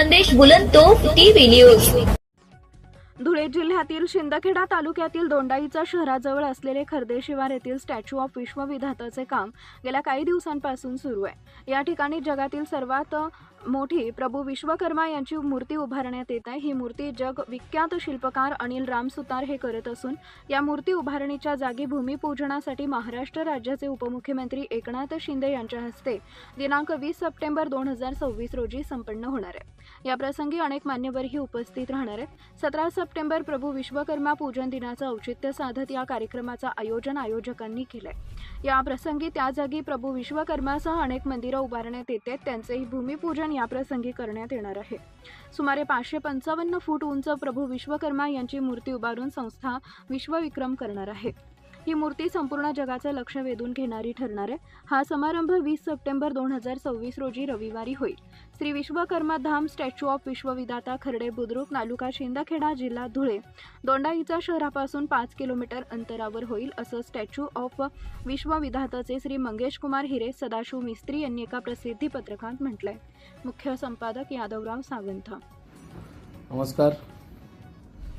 Khandesh Bulandtof TV news. Dhule जिल्ह्यातील शिंदखेडा तालुक्यातील दोंडाईचा शहराजवळ असलेले खर्दे शिवार येथील स्टॅच्यू ऑफ विश्वविधाताचे काम गेल्या काही दिवसांपासून सुरू आहे। या ठिकाणी जगातील सर्वात मोठी प्रभू विश्वकर्मा यांची मूर्ती उभारण्यात येत आहे। ही मूर्ती जग विख्यात शिल्पकार अनिल रामसुतार हे करत असून या मूर्ती उभारणीच्या जागी भूमिपूजनासाठी महाराष्ट्र राज्याचे उपमुख्यमंत्री एकनाथ शिंदे यांच्या हस्ते दिनांक 20 सप्टेंबर 2026 रोजी संपन्न होणार आहे। या प्रसंगी अनेक मान्यवरही उपस्थित राहणार आहेत। 17 सप्टेंबर प्रभू विश्वकर्मा पूजन दिनाचं औचित्य साधत या कार्यक्रमाचं आयोजकांनी केलंय। या प्रसंगी त्या जागी प्रभू विश्वकर्मासह अनेक मंदिरं उभारण्यात येतात, त्यांचेही भूमिपूजन या प्रसंगी करण्यात येणार आहे। सुमारे 555 फूट उंच प्रभू विश्वकर्मा यांची मूर्ती उभारून संस्था विश्वविक्रम करणार आहे। ही मूर्ती संपूर्ण जगाचं लक्ष वेधून घेणारी ठरणार आहे। हा समारंभ 20 सप्टेंबर 2026 रोजी रविवारी होईल। श्री विश्वकर्मा धाम स्टॅच्यू ऑफ विश्वविधाता खर्डे बुद्रुक तालुका शिंदखेडा जिल्हा धुळे दोंडाईचा शहरापासून 5 किलोमीटर अंतरावर होईल, असं स्टॅच्यू ऑफ विश्वविधाताचे श्री मंगेश कुमार हिरे सदाशिव मिस्त्री यांनी एका प्रसिद्धी पत्रकात म्हटलंय। मुख्य संपादक यादवराव सावंत। नमस्कार,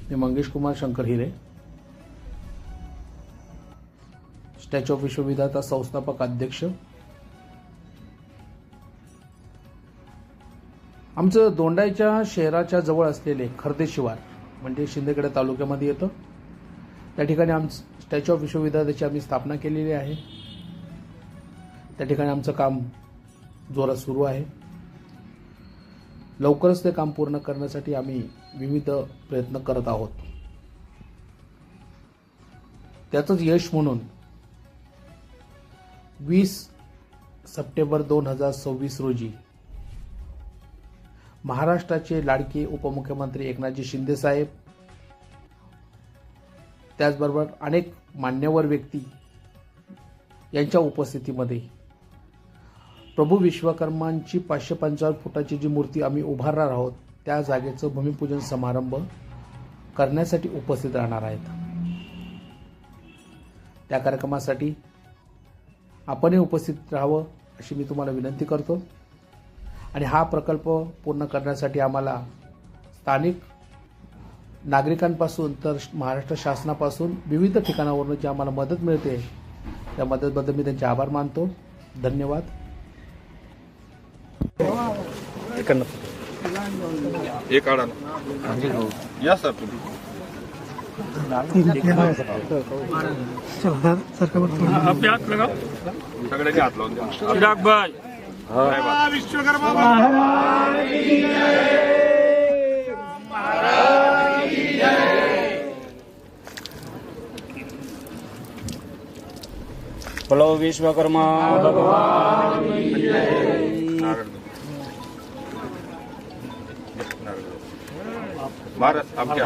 मी मंगेश कुमार शंकर हिरे, स्टॅच्यू ऑफ विश्वविधाता संस्थापक अध्यक्ष। आमचं दोंडाईच्या शहराच्या जवळ असलेले खर्दे शिवार म्हणजे शिंदखेडा तालुक्यामध्ये येतं। त्या ठिकाणी स्टॅच्यू ऑफ विश्वविधाताची आम्ही स्थापना केलेली आहे। त्या ठिकाणी आमचं काम जोरात सुरू आहे। लवकरच ते काम पूर्ण करण्यासाठी आम्ही विविध प्रयत्न करत आहोत। त्याचंच यश म्हणून 20 सप्टेंबर 2026 रोजी महाराष्ट्राचे लाडके उपमुख्यमंत्री एकनाथजी शिंदे साहेब, त्याचबरोबर अनेक मान्यवर व्यक्ती यांच्या उपस्थितीमध्ये प्रभू विश्वकर्मांची 555 फुटाची जी मूर्ती आम्ही उभारणार आहोत त्या जागेचं भूमिपूजन समारंभ करण्यासाठी उपस्थित राहणार आहेत। त्या कार्यक्रमासाठी आपणही उपस्थित राहावं अशी मी तुम्हाला विनंती करतो। आणि हा प्रकल्प पूर्ण करण्यासाठी आम्हाला स्थानिक नागरिकांपासून तर महाराष्ट्र शासनापासून विविध ठिकाणावरून जी आम्हाला मदत मिळते त्या मदतबद्दल मी त्यांचे आभार मानतो। धन्यवाद। एक आडा या सर तुम्ही हात लगा सगळे हात लावून चिराग भाई विश्वकर्मा महाराज की जय, महाराज की जय। बोलो विश्वकर्मा भगवान की जय। महाराज आपके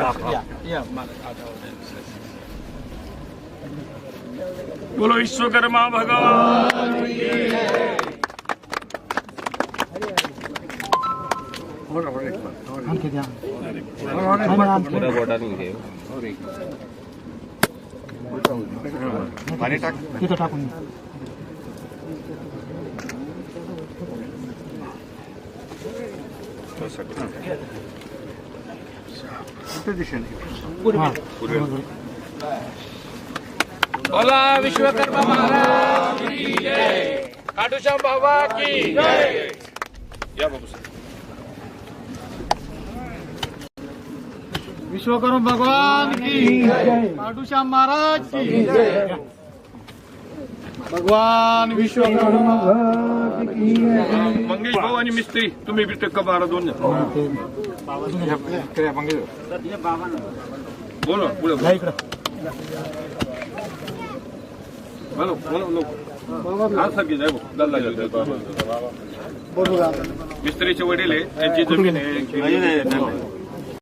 बोलो विश्वकर्मा भगवान की जय। पाणी टाक तिथं टाकून बोला विश्वकर्मा महाराज की जय, खाटूश्याम बाबा की जय। या बाबू सर विश्वकर्मा भगवान की जय, खाटूश्याम महाराज की जय। भगवान विश्वकर्मा की जय। मंगेश भाऊ आणि मिस्त्री तुम्ही बी टक्का 12 दोन बोलो पुढे बोलो बोलो लोक हा सर की जाय मिस्त्रीचे वडील आहे, त्यांची जमीन आहे।